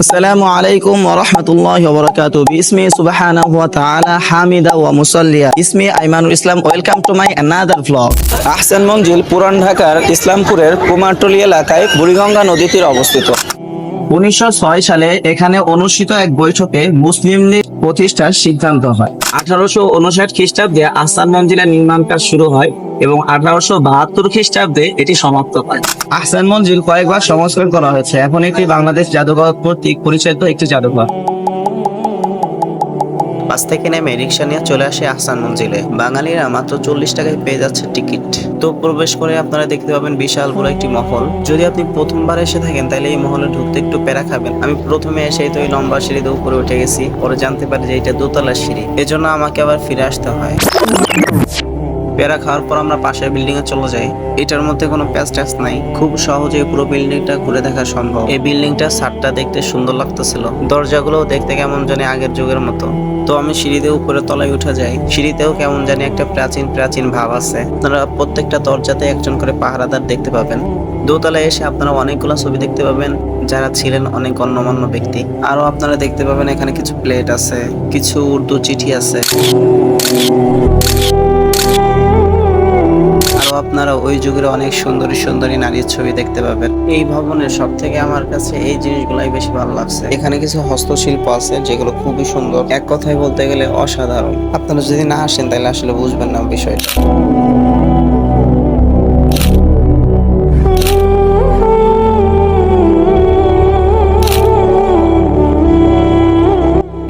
আসসালামু আলাইকুম ওয়া রাহমাতুল্লাহি ওয়া বারাকাতুহু। বিসমি সুবহানাহু ওয়া তাআলা হামিদা ওয়া মুসাল্লিয়া। ইসমি Aimanul Islam. Welcome to my another vlog. Ahsan Manzil পুরান ঢাকার ইসলামপুরের কুমারটুলি এলাকায় বুড়িগঙ্গা নদীর তীরে অবস্থিত। 1906 সালে এখানে অনুষ্ঠিত এক বৈঠকে মুসলিম লীগ প্রতিষ্ঠার সিদ্ধান্ত হয়। 1859 খ্রিস্টাব্দে আহসান মঞ্জিলের নির্মাণ কাজ শুরু হয় এবং 1872 খ্রিস্টাব্দে এটি সমাপ্ত হয়। আহসান মঞ্জিল কয়েকবার সংস্কার করা হয়েছে। এখন এটি বাংলাদেশ জাদুঘর কর্তৃক পরিচালিত একটি জাদুঘর। বাস থেকে নেমে রিক্সা নিয়ে চলে আসে আহসান মঞ্জিলে। বাঙালিরা মাত্র 40 টাকায় পেয়ে যাচ্ছে টিকিট। তো প্রবেশ করে আপনারা দেখতে পাবেন বিশাল বড় একটি মহল। যদি আপনি প্রথমবার এসে থাকেন তাহলে এই মহলে ঢুকতে একটু প্যারা খাবেন। আমি প্রথমে এসেই তো এই লম্বা সিঁড়িতে উপরে উঠে গেছি, পরে জানতে পারি যে এটা দোতলার সিঁড়ি, এজন্য আমাকে আবার ফিরে আসতে হয়। প্যারা খাওয়ার পর আমরা পাশের বিল্ডিং এ চলে যাই। এটার মধ্যে কোনো প্যাচ ট্যাচ নাই, খুব সহজে পুরো বিল্ডিংটা ঘুরে দেখা সম্ভব। এই বিল্ডিংটার ছাদটা দেখতে সুন্দর লাগতেছিল, দরজাগুলো দেখতে কেমন জানি আগের যুগের মতো। তো আমি সিঁড়িতে উপরে তলায় উঠে যাই। সিঁড়িতেও কেমন জানি একটা প্রাচীন প্রাচীন ভাব আছে। আপনারা প্রত্যেকটা দরজাতে একজন করে পাহারাদার দেখতে পাবেন। দোতলায় এসে আপনারা অনেকগুলো ছবি দেখতে পাবেন যারা ছিলেন অনেক গণ্যমান্য ব্যক্তি। আরো আপনারা দেখতে পাবেন এখানে কিছু প্লেট আছে, কিছু উর্দু চিঠি আছে। আরো আপনারা ওই যুগের অনেক সুন্দরী সুন্দরী নারীর ছবি দেখতে পাবেন। এই ভবনের সব থেকে আমার কাছে এই জিনিসগুলাই বেশি ভালো লাগছে। এখানে কিছু হস্তশিল্প আছে যেগুলো খুবই সুন্দর, এক কথায় বলতে গেলে অসাধারণ। আপনারা যদি না আসেন তাহলে আসলে বুঝবেন না বিষয়টা।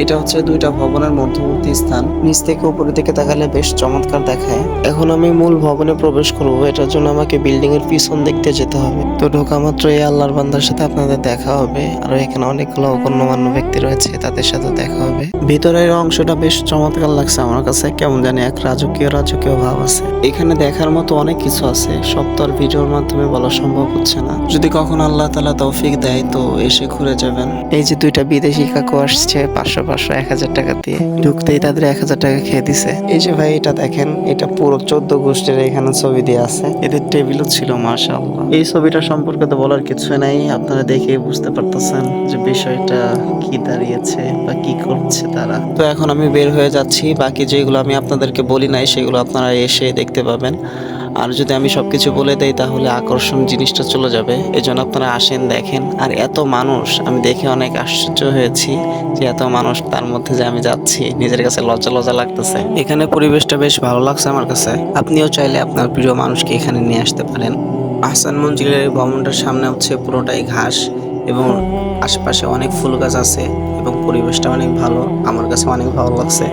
এটা হচ্ছে দুইটা ভবনের মধ্যবর্তী স্থান। নিচ থেকে উপরের দিকে তাকালে বেশ চমৎকার দেখায়। এখন আমি মূল ভবনে প্রবেশ করব, এটার জন্য আমাকে বিল্ডিং এর পিছন দেখতে যেতে হবে। তো ঢোকা মাত্র এই আল্লাহর বান্দার সাথে আপনাদের দেখা হবে, আর এখানে অনেকগুলো গণ্যমান্য ব্যক্তি রয়েছে, তাদের সাথে দেখা হবে। ভিতরের অংশটা বেশ চমৎকার লাগছে আমার কাছে, কেমন জানি এক রাজকীয় রাজকীয় ভাব আছে। এখানে দেখার মতো অনেক কিছু আছে, সব তো আর ভিডিওর মাধ্যমে বলা সম্ভব হচ্ছে না। যদি কখন আল্লাহ তাআলা তৌফিক দেয় তো এসে ঘুরে যাবেন। এই যে দুইটা বিদেশি কাকু আসছে 500 1000 টাকা দিয়ে, ঢুকতেই তাদের 1000 টাকা খেয়ে দিছে। এই যে ভাই এটা দেখেন, এটা পুরো 14 গোষ্ঠীর এখানে ছবি দিয়ে আছে। এদের টেবিলও ছিল মাশাআল্লাহ। এই ছবিটা সম্পর্কে তো বলার কিছু নাই, আপনারা দেখে বুঝতে পারতেছেন যে বিষয়টা কি দাঁড়িয়েছে বা কি করছে তারা। তো এখন আমি বের হয়ে যাচ্ছি, বাকি যেগুলো আমি আপনাদেরকে বলি নাই সেগুলো আপনারা এসে দেখতে পাবেন। আর যদি আমি সবকিছু বলে দেই তাহলে আকর্ষণ জিনিসটা চলে যাবে, এজন্য আপনারা আসেন দেখেন। আর এত মানুষ, আমি দেখে অনেক আশ্চর্য হয়েছি যে এত মানুষ, তার মধ্যে যে আমি যাচ্ছি নিজের কাছে লজ্জা লজ্জা লাগতেছে। এখানে পরিবেশটা বেশ ভালো লাগছে আমার কাছে। আপনিও চাইলে আপনার প্রিয় মানুষকে এখানে নিয়ে আসতে পারেন। আহসান মঞ্জিলের ভবনটার সামনে হচ্ছে পুরোটাই ঘাস এবং আশেপাশে অনেক ফুল গাছ আছে এবং পরিবেশটা অনেক ভালো, আমার কাছে অনেক ভালো লাগছে।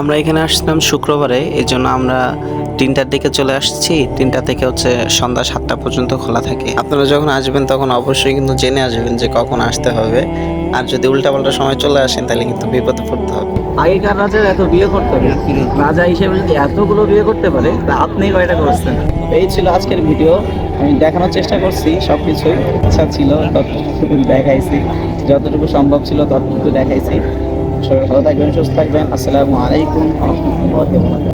আমরা এখানে আসছিলাম শুক্রবারে, এই জন্য আমরা 3টার দিকে চলে আসছি। 3টা থেকে হচ্ছে সন্ধ্যা 7টা পর্যন্ত খোলা থাকে। আপনারা যখন আসবেন তখন অবশ্যই কিন্তু জেনে আসবেন যে কখন আসতে হবে, আর যদি উল্টাপাল্টা সময় চলে আসেন তাহলে কিন্তু বিপদে পড়তে হবে। আগেকার রাজার এত বিয়ে করতে হবে, রাজা হিসেবে যদি এতগুলো বিয়ে করতে পারে তা আপনি কয়টা করছেন? এই ছিল আজকের ভিডিও। আমি দেখানোর চেষ্টা করছি, সবকিছুই ইচ্ছা ছিল ততটুকু দেখাইছি, যতটুকু সম্ভব ছিল ততটুকু দেখাইছি। সবাই ভালো থাকবেন, সুস্থ থাকবেন। আসসালামু আলাইকুম ওয়া রাহমাতুল্লাহি ওয়া বারাকাতুহু।